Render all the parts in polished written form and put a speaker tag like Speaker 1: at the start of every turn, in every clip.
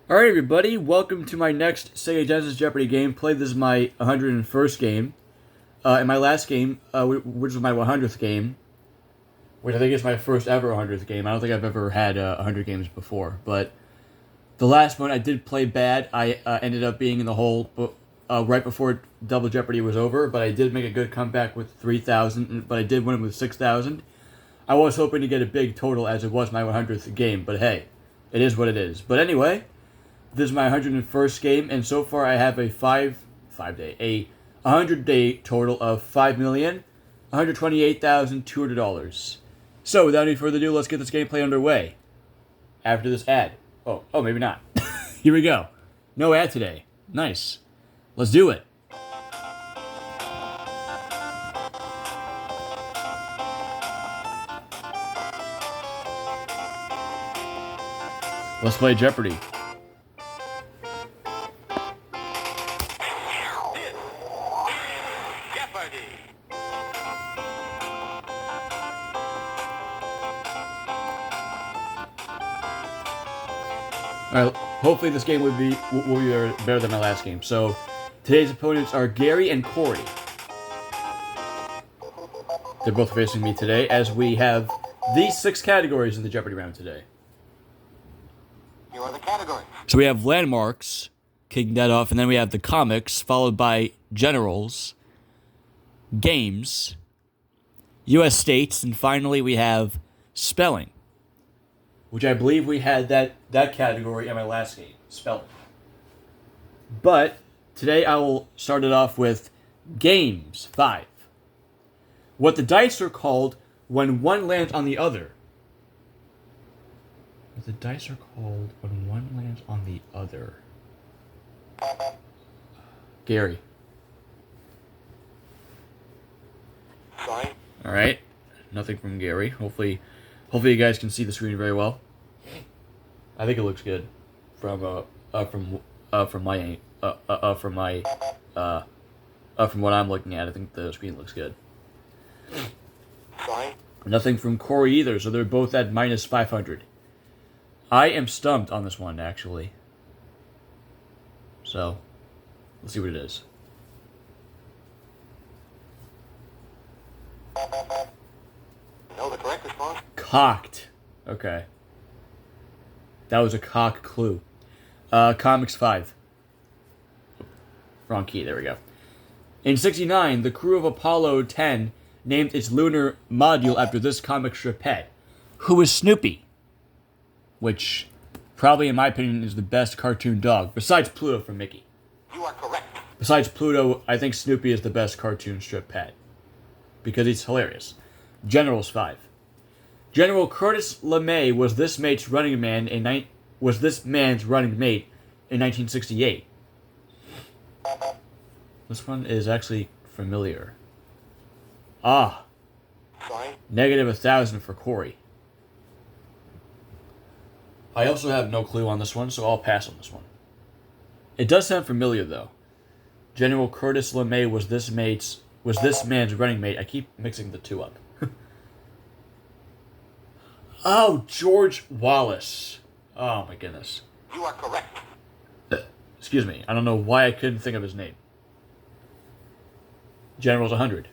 Speaker 1: Alright everybody, welcome to my next Sega Genesis Jeopardy game. This is my 101st game. And my last game, which was my 100th game, which I think is my first ever 100th game. I don't think I've ever had 100 games before, but the last one I did play bad. I ended up being in the hole right before Double Jeopardy was over, but I did make a good comeback with 3,000, but I did win it with 6,000. I was hoping to get a big total as it was my 100th game, but hey, it is what it is. But anyway, this is my 101st game, and so far I have a 100-day total of $5,128,200. So without any further ado, let's get this gameplay underway. After this ad. Oh, maybe not. Here we go. No ad today. Nice. Let's do it. Let's play Jeopardy.
Speaker 2: Jeopardy!
Speaker 1: Alright, hopefully this game will be better than my last game. So, today's opponents are Gary and Corey. They're both facing me today, as we have these 6 categories in the Jeopardy round today.
Speaker 2: Here are the categories.
Speaker 1: So we have landmarks, kicking that off, and then we have the comics, followed by generals, games, U.S. states, and finally we have spelling, which I believe we had that category in my last game, spelling. But today I will start it off with games 5. What the dice are called when one lands on the other. What the dice are called when one lands on the other. Gary.
Speaker 2: Sorry.
Speaker 1: All right, nothing from Gary. Hopefully you guys can see the screen very well. I think it looks good from what I'm looking at. I think the screen looks good.
Speaker 2: Sorry.
Speaker 1: Nothing from Corey either, so they're both at minus 500. I am stumped on this one, actually. So, let's see what it is.
Speaker 2: No, the correct response.
Speaker 1: Cocked. Okay. That was a cock clue. Comics 5. Wrong key, there we go. In 1969, the crew of Apollo 10 named its lunar module after this comic strip pet, who is Snoopy, which probably, in my opinion, is the best cartoon dog, besides Pluto from Mickey.
Speaker 2: You are correct.
Speaker 1: Besides Pluto, I think Snoopy is the best cartoon strip pet, because he's hilarious. Generals 5. General Curtis LeMay was this man's running mate in 1968. This one is actually familiar.
Speaker 2: Sorry.
Speaker 1: Negative 1,000 for Corey. I also have no clue on this one, so I'll pass on this one. It does sound familiar, though. General Curtis LeMay was this man's running mate. I keep mixing the two up. Oh, George Wallace. Oh, my goodness.
Speaker 2: You are correct.
Speaker 1: Excuse me. I don't know why I couldn't think of his name. Generals 100.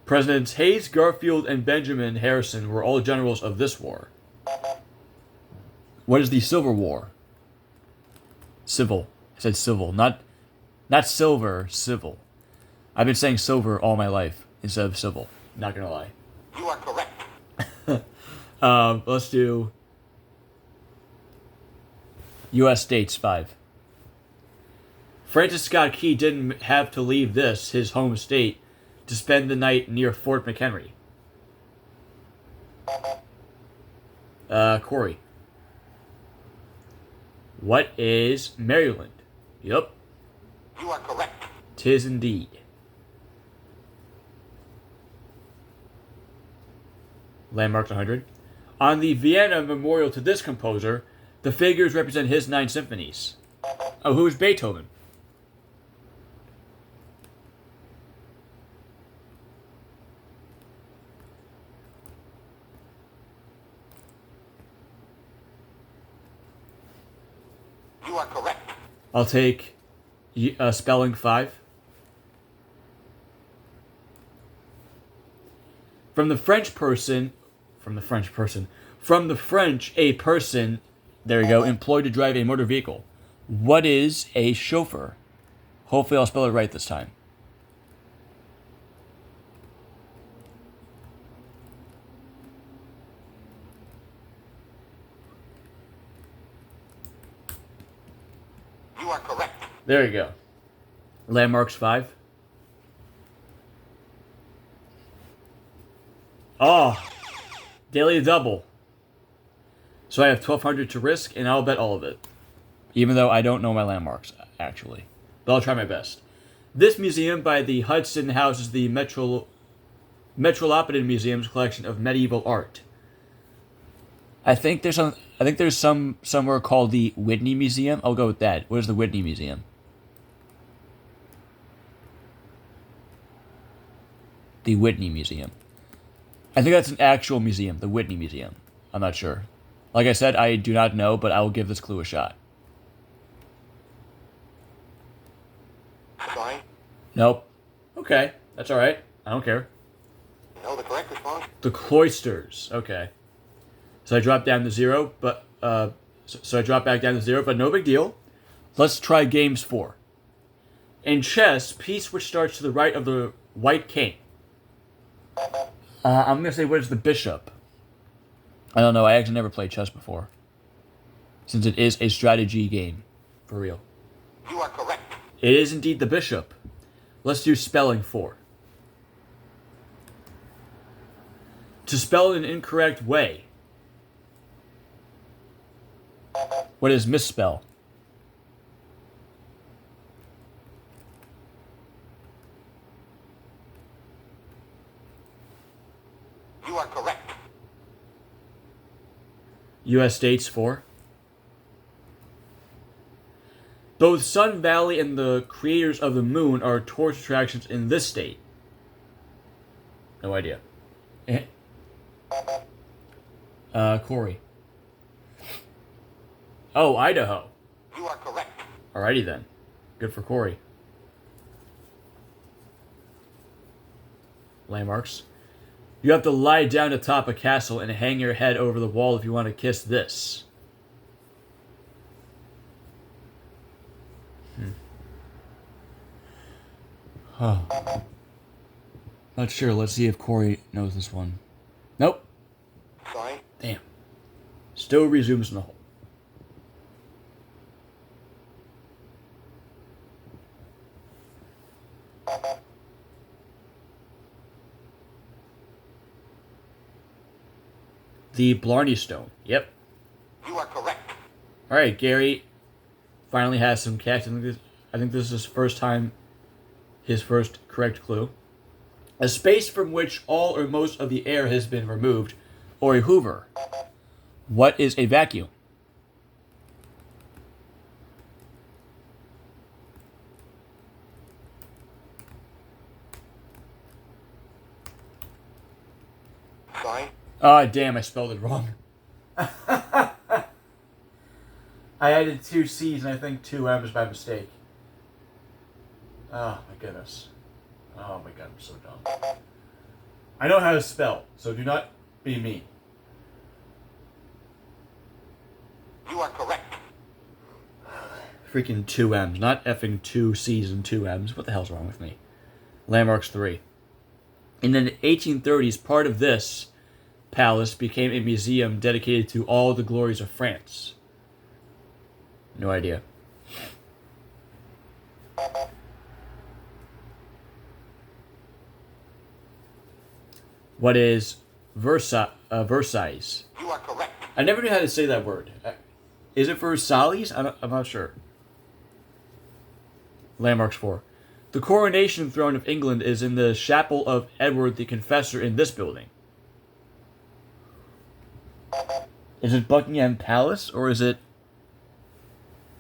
Speaker 1: Presidents Hayes, Garfield, and Benjamin Harrison were all generals of this war. What is the Civil War? Civil. I said civil, not silver, civil. I've been saying silver all my life instead of civil. Not gonna lie.
Speaker 2: You are correct.
Speaker 1: Let's do U.S. states 5. Francis Scott Key didn't have to leave his home state, to spend the night near Fort McHenry. Corey. What is Maryland? Yup.
Speaker 2: You are correct.
Speaker 1: 'Tis indeed. Landmarks 100. On the Vienna memorial to this composer, the figures represent his 9 symphonies. Oh, who is Beethoven?
Speaker 2: You are correct.
Speaker 1: I'll take spelling 5. From the French, a person, there you go, employed to drive a motor vehicle. What is a chauffeur? Hopefully I'll spell it right this time.
Speaker 2: You are correct.
Speaker 1: There you go. Landmarks 5. Oh, daily double. So I have 1,200 to risk, and I'll bet all of it. Even though I don't know my landmarks, actually. But I'll try my best. This museum by the Hudson houses the Metropolitan Museum's collection of medieval art. I think there's some somewhere called the Whitney Museum. I'll go with that. What is the Whitney Museum? The Whitney Museum. I think that's an actual museum, the Whitney Museum. I'm not sure. Like I said, I do not know, but I will give this clue a shot.
Speaker 2: Sign.
Speaker 1: Nope. Okay, that's all right. I don't care.
Speaker 2: No, the correct response.
Speaker 1: The cloisters. Okay. So I dropped down to 0, but so I dropped back down to 0, but no big deal. Let's try games 4. In chess, piece which starts to the right of the white king. I'm gonna say, where's the bishop? I don't know. I actually never played chess before, since it is a strategy game, for real.
Speaker 2: You are correct.
Speaker 1: It is indeed the bishop. Let's do spelling 4. To spell in an incorrect way. What is misspell?
Speaker 2: You are correct.
Speaker 1: U.S. states 4. Both Sun Valley and the creators of the moon are tourist attractions in this state. No idea. Corey. Oh, Idaho.
Speaker 2: You are correct.
Speaker 1: Alrighty then. Good for Corey. Landmarks. You have to lie down atop a castle and hang your head over the wall if you want to kiss this. Huh. Not sure. Let's see if Corey knows this one. Nope.
Speaker 2: Sign.
Speaker 1: Damn. Still resumes in the hole. The Blarney Stone. Yep.
Speaker 2: You are correct.
Speaker 1: All right, Gary finally has some cash. I think this is his first time, his first correct clue. A space from which all or most of the air has been removed, or a hoover. What is a vacuum?
Speaker 2: Sign.
Speaker 1: Ah, damn, I spelled it wrong. I added 2 C's and I think 2 M's by mistake. Oh, my goodness. Oh, my God, I'm so dumb. I know how to spell, so do not be mean.
Speaker 2: You are correct.
Speaker 1: Freaking 2 M's, not effing 2 C's and 2 M's. What the hell's wrong with me? Landmarks 3. In the 1830s, part of this palace became a museum dedicated to all the glories of France. No idea. What is Versailles?
Speaker 2: You are correct.
Speaker 1: I never knew how to say that word. Is it Versailles? I'm not sure. Landmarks 4. The coronation throne of England is in the chapel of Edward the Confessor in this building. Is it Buckingham Palace, or is it...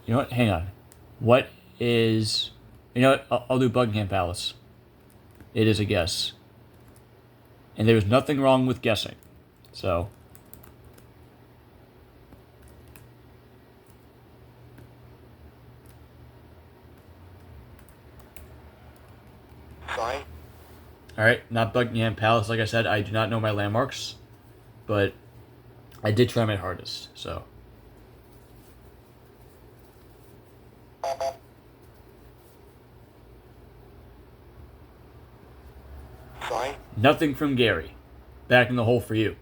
Speaker 1: You know what? Hang on. What is... You know what? I'll do Buckingham Palace. It is a guess. And there's nothing wrong with guessing. So... Alright, not Buckingham Palace. Like I said, I do not know my landmarks. But I did try my hardest, so.
Speaker 2: Sign.
Speaker 1: Nothing from Gary. Back in the hole for you.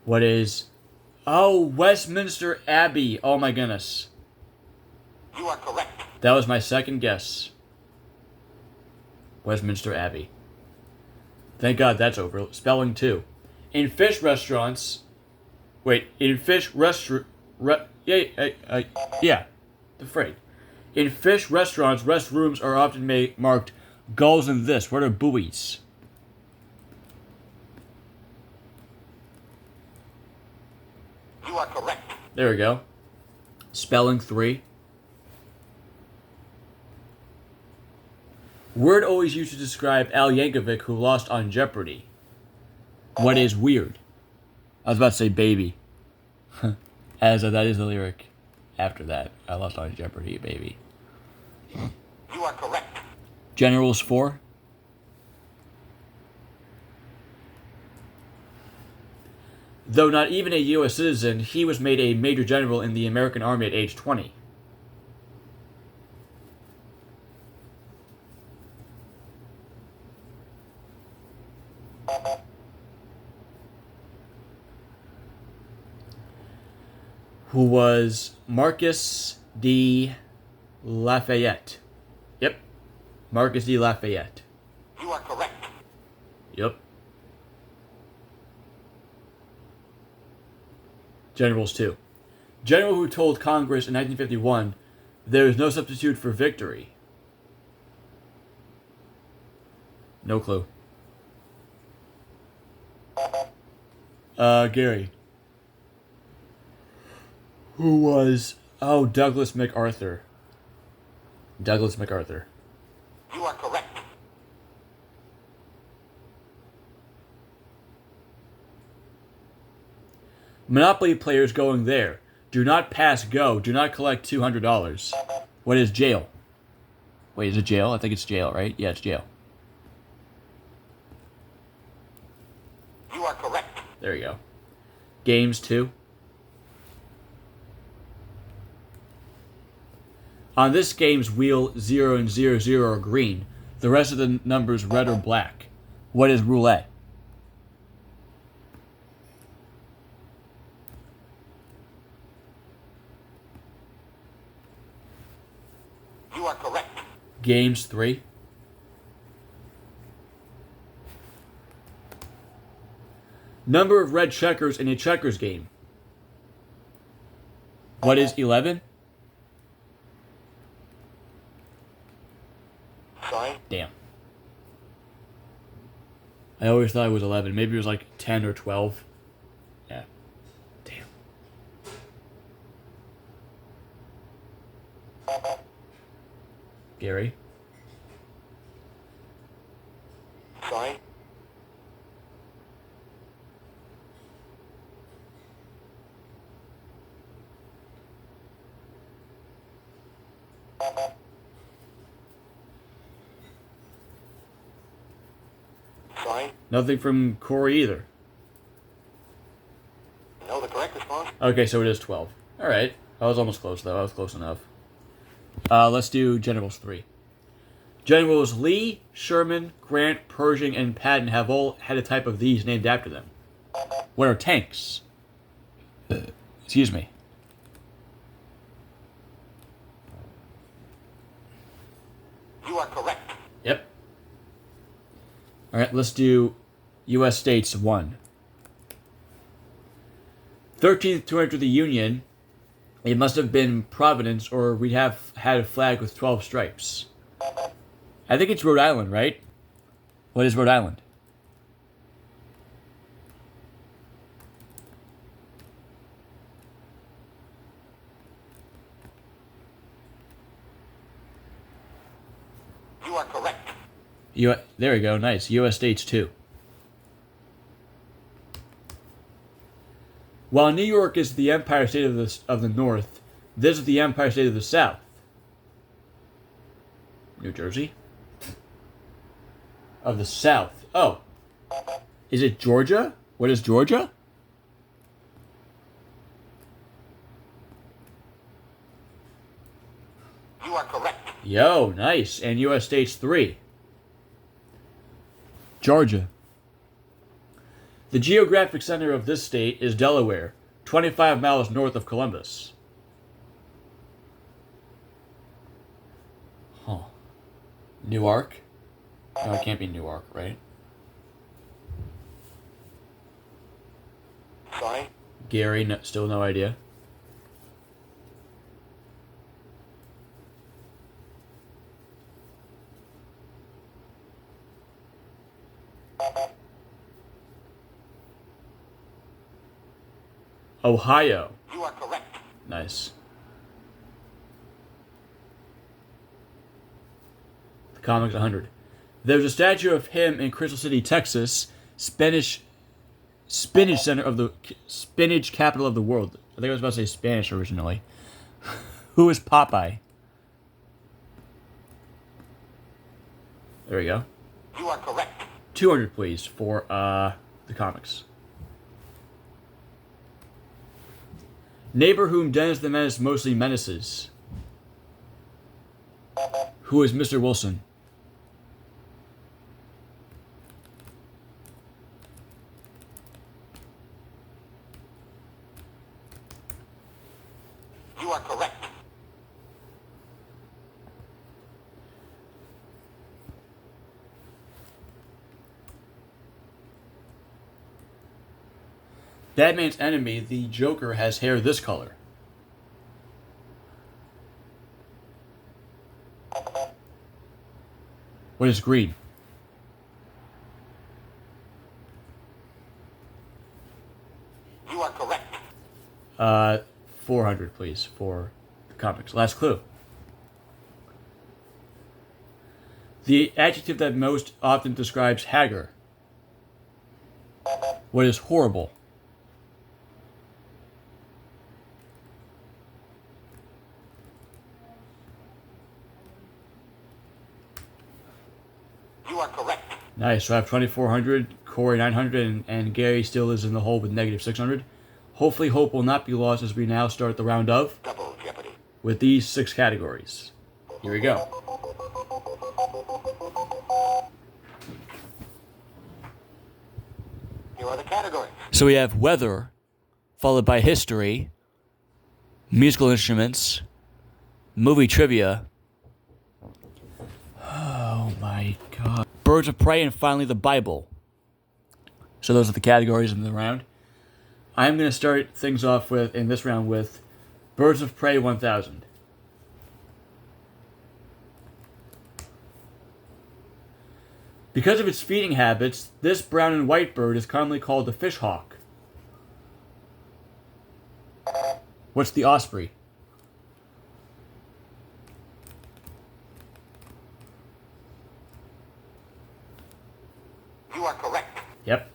Speaker 1: What is... Oh, Westminster Abbey. Oh my goodness.
Speaker 2: You are correct.
Speaker 1: That was my second guess. Westminster Abbey. Thank God that's over. Spelling 2. In fish restaurants... Wait, in fish restaurant... yeah, the freight. In fish restaurants, restrooms are often marked gulls in this. What are buoys?
Speaker 2: You are correct.
Speaker 1: There we go. Spelling 3. Word always used to describe Al Yankovic who lost on Jeopardy. What is weird? I was about to say baby. As that is the lyric after that. I lost on Jeopardy, baby.
Speaker 2: You are correct.
Speaker 1: Generals 4. Though not even a U.S. citizen, he was made a major general in the American Army at age 20. Who was Marcus de Lafayette. Yep. Marcus de Lafayette.
Speaker 2: You are correct.
Speaker 1: Yep. Generals 2. General who told Congress in 1951, there is no substitute for victory. No clue. Gary. Who was... Oh, Douglas MacArthur. Douglas MacArthur.
Speaker 2: You are correct.
Speaker 1: Monopoly players going there. Do not pass go. Do not collect $200. What is jail? Wait, is it jail? I think it's jail, right? Yeah, it's jail.
Speaker 2: You are correct.
Speaker 1: There you go. Games 2. On this game's wheel, 0 and 0, 0 are green. The rest of the numbers red or black. What is roulette?
Speaker 2: You are correct.
Speaker 1: Games 3. Number of red checkers in a checkers game. What is 11?
Speaker 2: Sign.
Speaker 1: Damn. I always thought it was 11. Maybe it was like 10 or 12. Yeah. Damn. Gary.
Speaker 2: Sign. Sign.
Speaker 1: Nothing from Corey either.
Speaker 2: No, the correct response.
Speaker 1: Okay, so it is 12. Alright. I was almost close, though. I was close enough. Let's do Generals 3. Generals Lee, Sherman, Grant, Pershing, and Patton have all had a type of these named after them. What are tanks? Excuse me.
Speaker 2: You are correct.
Speaker 1: Yep. Alright, let's do U.S. States 1. 13th to enter the Union, it must have been Providence, or we'd have had a flag with 12 stripes. I think it's Rhode Island, right? What is Rhode Island?
Speaker 2: You are correct.
Speaker 1: There we go, nice. U.S. States 2. While New York is the Empire State of the North, this is the Empire State of the South. New Jersey? Of the South. Oh. Is it Georgia? What is Georgia?
Speaker 2: You are correct.
Speaker 1: Yo, nice. And U.S. states 3. Georgia. The geographic center of this state is Delaware, 25 miles north of Columbus. Huh. Newark? No, it can't be Newark, right?
Speaker 2: Sorry.
Speaker 1: Gary, no, still no idea. Ohio.
Speaker 2: You are correct.
Speaker 1: Nice. The Comics 100. There's a statue of him in Crystal City, Texas, spinach center of the spinach capital of the world. I think I was about to say Spanish originally. Who is Popeye? There we go.
Speaker 2: You are correct.
Speaker 1: 200, please, for the comics. Neighbor whom Dennis the Menace mostly menaces. Who is Mr. Wilson?
Speaker 2: You are correct.
Speaker 1: Batman's enemy, the Joker, has hair this color. What is green?
Speaker 2: You are correct.
Speaker 1: 400, please, for the comics. Last clue. The adjective that most often describes Hagar. What is horrible?
Speaker 2: You are correct.
Speaker 1: Nice. So I have 2,400, Corey 900, and Gary still is in the hole with negative 600. Hopefully, hope will not be lost as we now start the round of
Speaker 2: Double Jeopardy.
Speaker 1: with these 6 categories. Here we go.
Speaker 2: Here are the categories.
Speaker 1: So we have weather, followed by history, musical instruments, movie trivia. Oh my god. Birds of Prey, and finally the Bible. So those are the categories in the round. I'm going to start things off with, in this round, with Birds of Prey 1000. Because of its feeding habits, this brown and white bird is commonly called the fish hawk. What's the osprey?
Speaker 2: You are correct.
Speaker 1: Yep.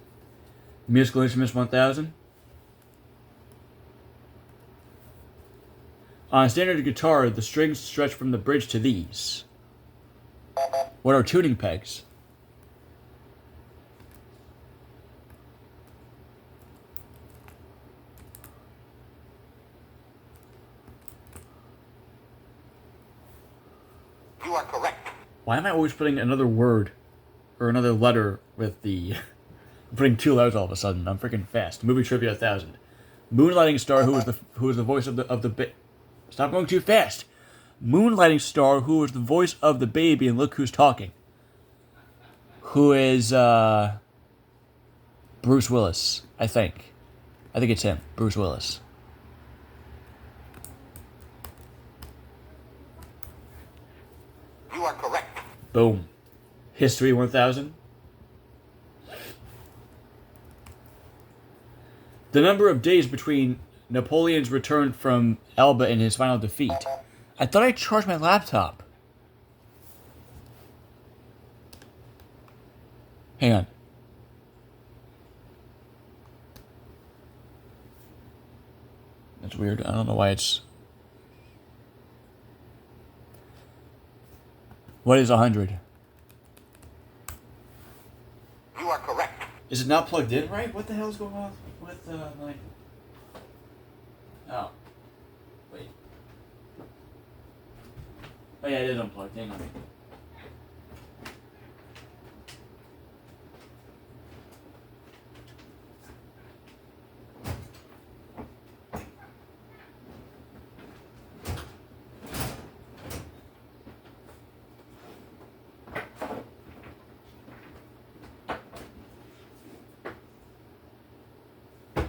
Speaker 1: Musical instruments 1000. On a standard guitar, the strings stretch from the bridge to these. What are tuning pegs?
Speaker 2: You are correct.
Speaker 1: Why am I always putting another word or another letter with the... I'm putting 2 letters all of a sudden. I'm freaking fast. Movie trivia 1000. Moonlighting star who was the voice of the Stop going too fast. Moonlighting star who was the voice of the baby and Look Who's Talking. Who is Bruce Willis, I think. I think it's him, Bruce Willis.
Speaker 2: You are correct.
Speaker 1: Boom. History 1000. The number of days between Napoleon's return from Elba and his final defeat. I thought I charged my laptop. Hang on. It's weird. I don't know why it's... What is 100?
Speaker 2: You are correct.
Speaker 1: Is it not plugged in right? What the hell is going on with my... Oh. Wait. Oh yeah, it is unplugged. Hang on.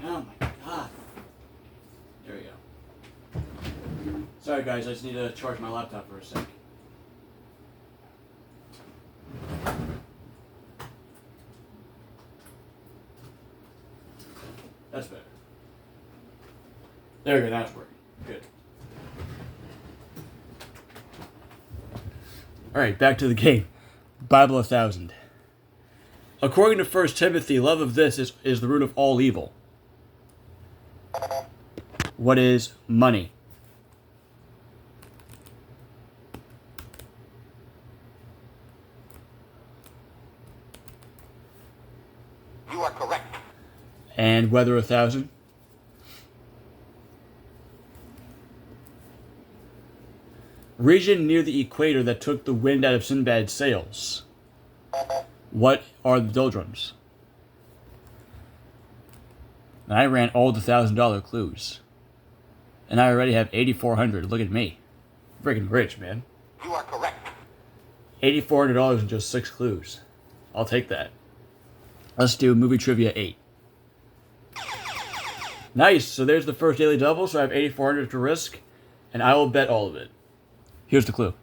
Speaker 1: Oh my god. There we go. Sorry guys, I just need to charge my laptop for a sec. That's better. There we go, that's working. Good. Alright, back to the game. Bible 1000. According to 1 Timothy, love of this is the root of all evil. What is money?
Speaker 2: You are correct.
Speaker 1: And weather 1000? Region near the equator that took the wind out of Sinbad's sails. What are the doldrums? And I ran all the $1,000 clues. And I already have 8,400. Look at me. Freaking rich, man.
Speaker 2: You are correct.
Speaker 1: $8,400 in just 6 clues. I'll take that. Let's do movie trivia 8. Nice. So there's the first daily double. So I have 8,400 to risk. And I will bet all of it. Here's the clue.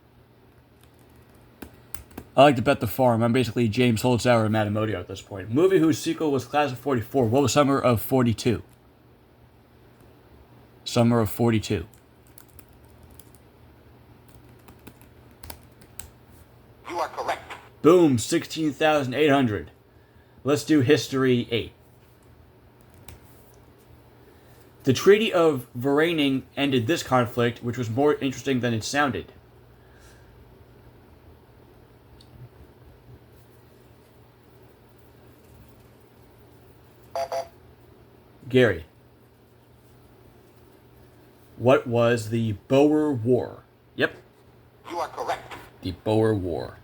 Speaker 1: I like to bet the farm. I'm basically James Holzhauer and Matamodio at this point. Movie whose sequel was Class of 44. What was Summer of 42? Summer of 42.
Speaker 2: You are correct.
Speaker 1: Boom, 16,800. Let's do History 8. The Treaty of Varenning ended this conflict, which was more interesting than it sounded. Gary. What was the Boer War? Yep,
Speaker 2: You are correct.
Speaker 1: the Boer War.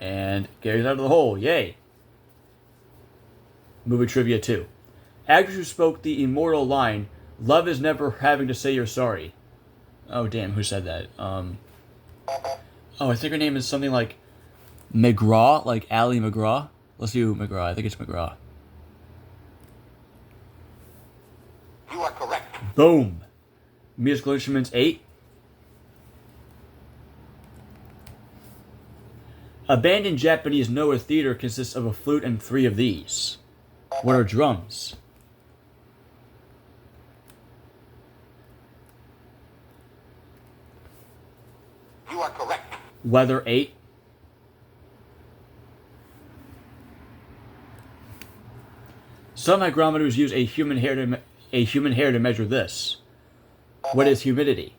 Speaker 1: And Gary's out of the hole. Yay. Movie trivia 2. Actress who spoke the immortal line, "Love is never having to say you're sorry." Oh, damn, who said that? Oh, I think her name is something like McGraw, like Ally McGraw. Let's do McGraw. I think it's McGraw.
Speaker 2: You are correct.
Speaker 1: Boom. Musical instruments 8. Abandoned Japanese Noah theater consists of a flute and 3 of these. What are drums?
Speaker 2: You are correct.
Speaker 1: Weather 8. Some hygrometers use a human hair to measure this. What is humidity?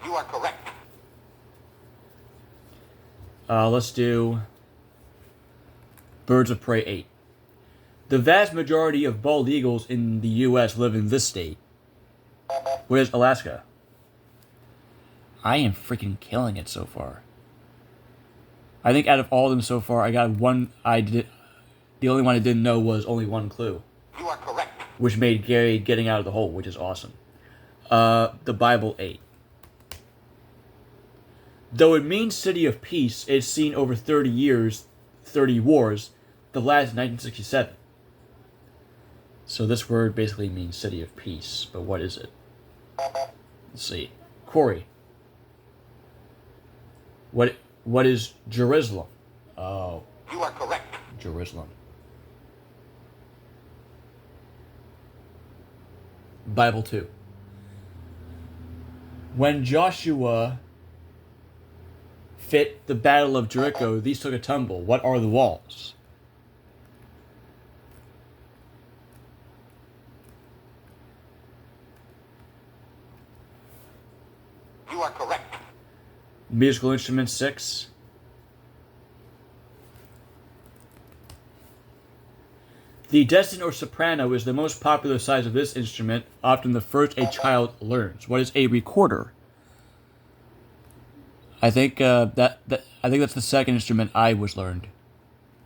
Speaker 2: You are correct.
Speaker 1: Let's do Birds of Prey 8. The vast majority of bald eagles in the U.S. live in this state. What is Alaska? I am freaking killing it so far. I think out of all of them so far, I got one. The only one I didn't know was only one clue,
Speaker 2: You are correct.
Speaker 1: which made Gary getting out of the hole, which is awesome. The Bible 8. Though it means city of peace, it's seen over 30 wars, the last 1967. So this word basically means city of peace, but what is it? Let's see. Corey. What is Jerusalem? Oh,
Speaker 2: You are correct.
Speaker 1: Jerusalem. Bible 2. When Joshua fit the Battle of Jericho, these took a tumble. What are the walls?
Speaker 2: You are correct.
Speaker 1: Musical instrument 6. The destin or soprano is the most popular size of this instrument, often the first a child learns. What is a recorder? I think I think that's the second instrument I was learned,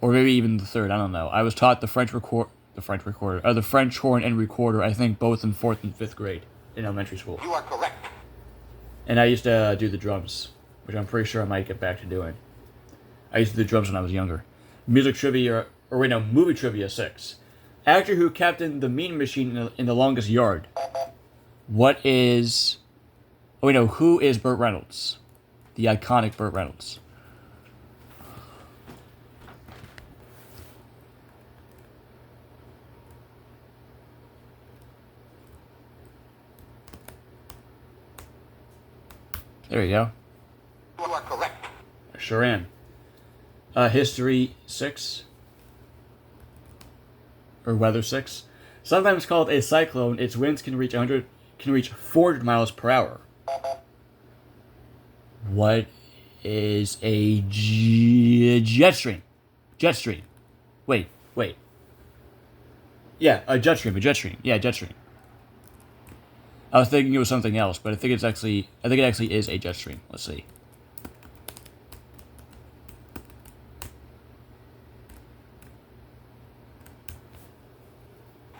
Speaker 1: or maybe even the third. I don't know. I was taught the French horn and recorder. I think both in 4th and 5th grade in elementary school.
Speaker 2: You are correct.
Speaker 1: And I used to do the drums, which I'm pretty sure I might get back to doing. I used to do drums when I was younger. Movie trivia 6. Actor who captained the Mean Machine in The Longest Yard. What is... who is Burt Reynolds? The iconic Burt Reynolds. There you go.
Speaker 2: You are correct.
Speaker 1: I sure am. History 6. Or weather 6. Sometimes called a cyclone, its winds can reach 400 miles per hour. What is a jet stream? Jet stream. Wait. Yeah, a jet stream. Yeah, jet stream. I was thinking it was something else, but I think it actually is a jet stream. Let's see.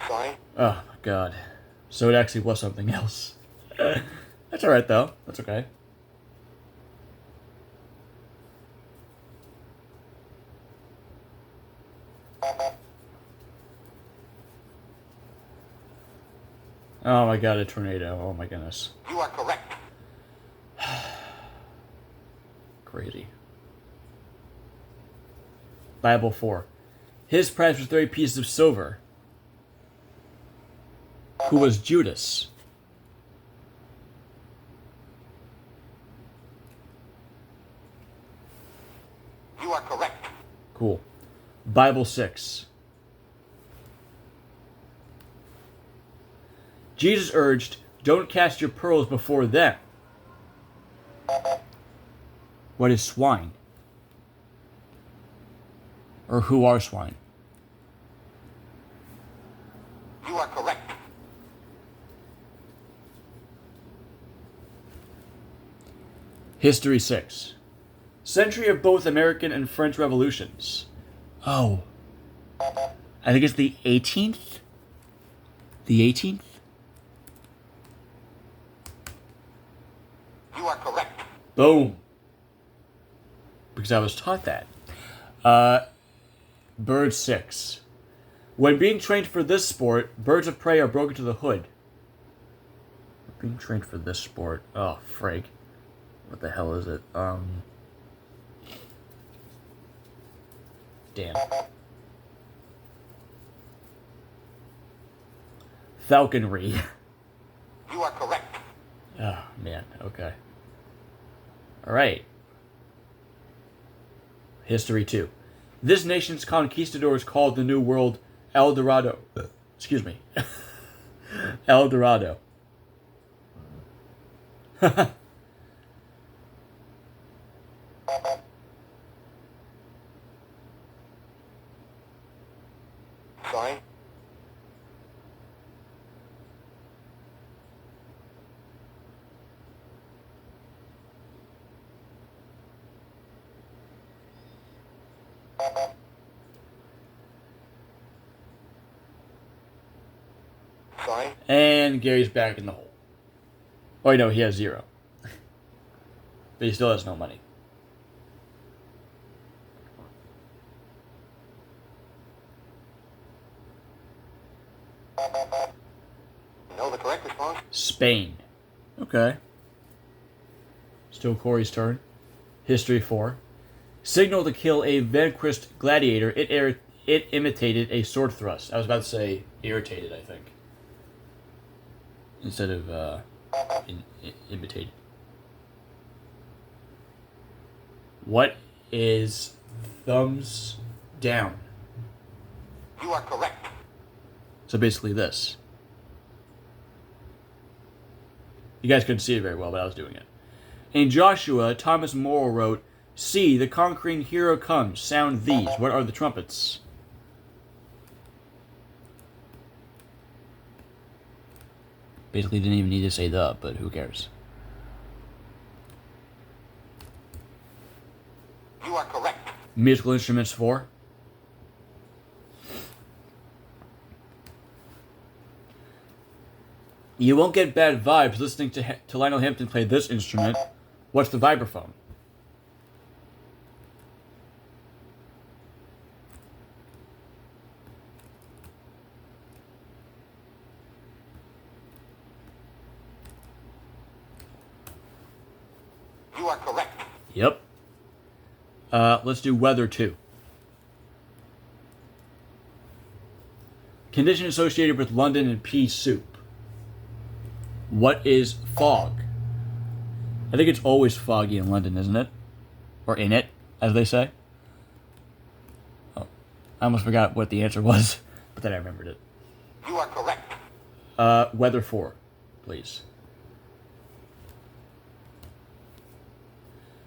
Speaker 2: Sorry.
Speaker 1: Oh my god. So it actually was something else. That's alright though. That's okay. Oh my god, a tornado. Oh my goodness.
Speaker 2: You are correct.
Speaker 1: Crazy. Bible 4. His price was 30 pieces of silver. Who was Judas?
Speaker 2: You are correct.
Speaker 1: Cool. Bible 6. Jesus urged, "Don't cast your pearls before them." What is swine? Or who are swine?
Speaker 2: You are correct.
Speaker 1: History 6. Century of both American and French revolutions. Oh. I think it's the 18th? The 18th?
Speaker 2: You are correct.
Speaker 1: Boom. Because I was taught that. Bird 6. When being trained for this sport, birds of prey are broken to the hood. Being trained for this sport. Oh, frig. What the hell is it? Damn. Falconry.
Speaker 2: You are correct.
Speaker 1: Oh, man. Okay. Alright. History 2. This nation's conquistadors called the New World El Dorado. Excuse me. El Dorado.
Speaker 2: Sorry. Sorry.
Speaker 1: And Gary's back in the hole. Oh, wait, no, he has 0. But he still has no money.
Speaker 2: Know the correct response?
Speaker 1: Spain. Okay. Still Corey's turn. History 4. Signal to kill a vanquished gladiator. It imitated a sword thrust. I was about to say irritated, I think. Instead of imitated. What is thumbs down?
Speaker 2: You are correct.
Speaker 1: So basically this. You guys couldn't see it very well, but I was doing it. In Joshua, Thomas More wrote, "See, the conquering hero comes. Sound these. What are the trumpets?" Basically didn't even need to say the, but who cares?
Speaker 2: You are correct.
Speaker 1: Musical instruments for? You won't get bad vibes listening to Lionel Hampton play this instrument. What's the vibraphone?
Speaker 2: You are correct.
Speaker 1: Yep. Let's do weather too. Condition associated with London and pea soup. What is fog? I think it's always foggy in London, isn't it? Or in it, as they say. Oh, I almost forgot what the answer was, but then I remembered it.
Speaker 2: You are correct.
Speaker 1: Weather for, please.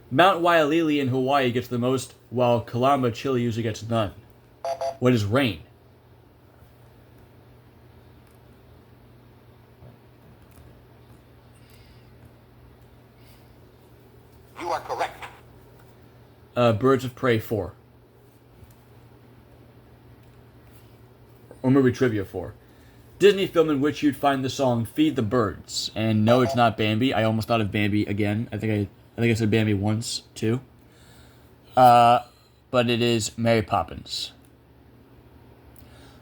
Speaker 1: Mount Wailili in Hawaii gets the most, while Kalama, Chile usually gets none. What is rain?
Speaker 2: You are correct.
Speaker 1: Birds of Prey 4. Or movie trivia 4. Disney film in which you'd find the song "Feed the Birds." And no, it's not Bambi. I almost thought of Bambi again. I think I said Bambi once too. But it is Mary Poppins.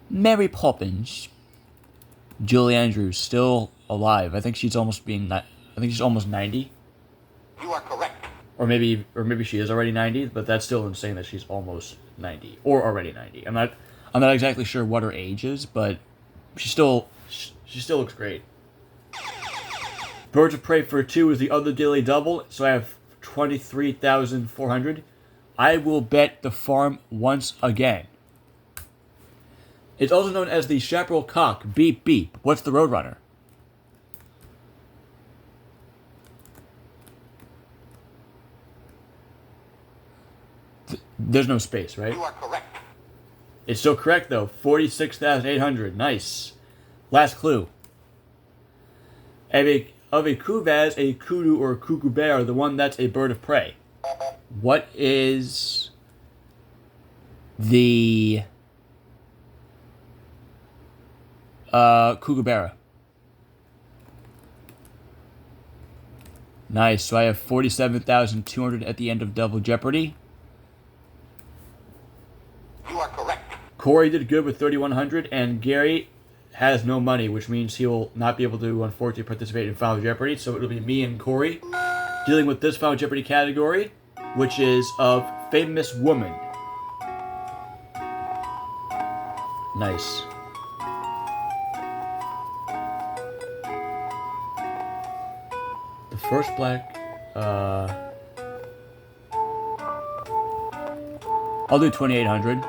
Speaker 1: Mary Poppins. Julie Andrews still alive. I think she's almost 90.
Speaker 2: You are correct.
Speaker 1: Or maybe she is already 90, but that's still insane that she's almost 90 or already 90. I'm not exactly sure what her age is, but she still looks great. Birds of Prey for 2 is the other daily double, so I have 23,400. I will bet the farm once again. It's also known as the Chaparral Cock. Beep beep. What's the Roadrunner? There's no space, right?
Speaker 2: You are correct.
Speaker 1: It's still correct, though. 46,800. Nice. Last clue. Of a kuvaz, a kudu, or a kookaburra, the one that's a bird of prey. What is the kookaburra? Nice. So I have 47,200 at the end of Double Jeopardy.
Speaker 2: You are correct.
Speaker 1: Corey did good with 3,100, and Gary has no money, which means he will not be able to, unfortunately, participate in Final Jeopardy. So it'll be me and Corey dealing with this Final Jeopardy category, which is of famous woman. Nice. The first black. I'll do 2,800.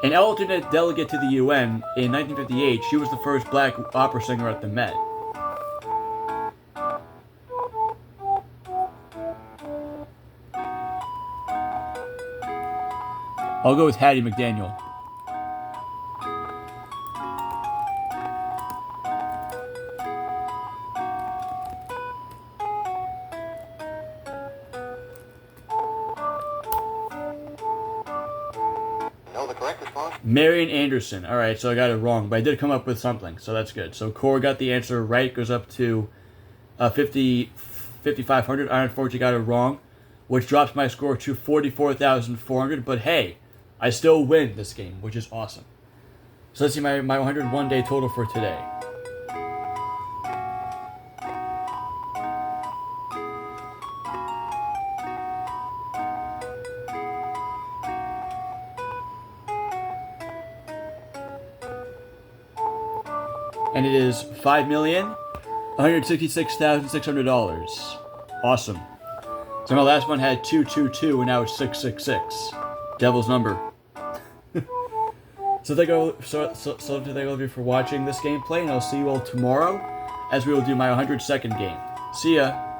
Speaker 1: An alternate delegate to the UN, in 1958, she was the first black opera singer at the Met. I'll go with Hattie McDaniel.
Speaker 2: Know the correct response?
Speaker 1: Marian Anderson. Alright, so I got it wrong, but I did come up with something, so that's good. So Cora got the answer right, goes up to 5,500. I unfortunately got it wrong, which drops my score to 44,400, but hey, I still win this game, which is awesome. So let's see my 101 day total for today. And it is $5,166,600. Awesome. So my last one had 222, and now it's 666. Devil's number. So thank you all of you for watching this gameplay, and I'll see you all tomorrow as we will do my 102nd game. See ya!